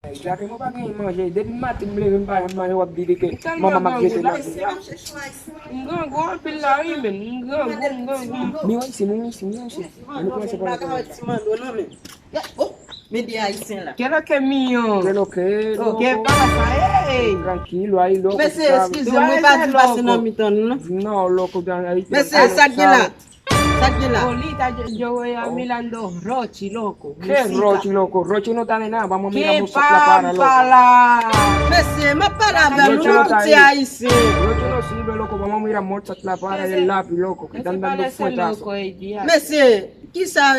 Laki mo pa kayo mga siya. Dahil matin mo lang yung mawag dili kay mama mag-get lang. Enggak, pilai men. Enggak. Miwag si siya. Ano ko sa pala? Media isin lá. Quiero que mío. Pero que O que passa? Ei! tranquilo aí, louco. Mas sabe? excuse-moi, pas de passer no mitone, não? No, louco, aí. Mas sai de lá. Sai de lá. Ahorita yo voy a mirando Rochi, loco. ¿Qué es Música. Rochi, loco? Rochi no está de nada. Vamos a mirar Que música para, loco. pampala. Mas mas parada, Rochi não tá te aí. aí sim. Rochi no sirve, loco. Vamos a mirar música para el lápiz, loco. Que ¿Qué te están dando parece fuetazos. loco el día? Mas que ça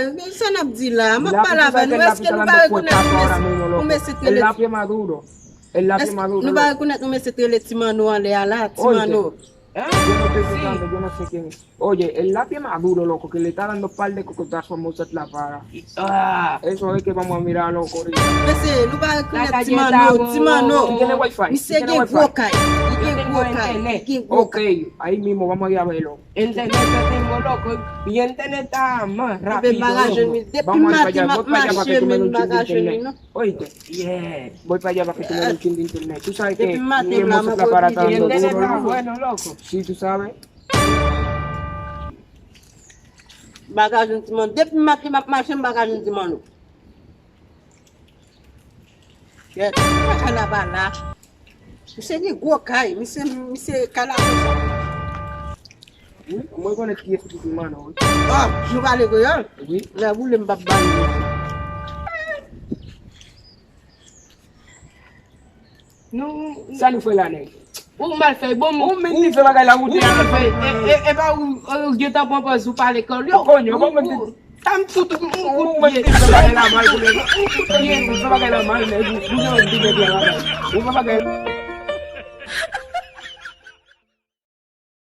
n'a dit là? Mas Lápiz, parada, tú sabes que não el é lápiz que está não dando vai fuetazos ahora mismo, reconhecer loco. o Messi El lápiz es maduro. El lápiz es maduro. não loco. vai reconhecer o Messi tele Timano ali lá, Timano. Yo no estoy escuchando, yo no sé quién es. Oye, el lápiz es maduro, loco, que le está dando par de cocotazos a Mozart La Para. Ah, Eso es que vamos a mirar, loco. ahorita. Mas não vai reconhecer La Timano, galleta, ¿Tú Timano. tienes wifi? Me ¿Tú tienes segue wifi? boca. Yo Que tengo boca. internet. Que Ok, boca. ahí mismo vamos a ir a verlo. internet yo tengo loco. Y internet está más Tem rápido. bagagem, loco. depois Vamos a ir para allá, mate, voy para allá para que tú me des un chin de bagagem, internet. não? Oíste, Yeah. voy para allá para que tú me des un chin de internet. Tú sabes que Después más mi temblamos Mozart La por Para está video. Y dando internet duro, está loco. bueno, loco. Sí, tú sabes. Bagagem de mano. Depois mate, marcha bagagem de mano. É, vai lá, vai lá. Você ligou, cai. Você cala. Muy buena aquí tu mano. Ó, jogar ligou, ó. Oui. Já vou lembrar bem. No, Sali fue la negra. un mal fait, bon, Un mendigo se va a caer la botella. Et pas où je t'en prends pas sous parler comme lui. Coño, ¿cómo te- Tam tout Un mendigo se va a caer la mano. Un mendigo se va a caer la mano. Un mendigo se va a caer la mano.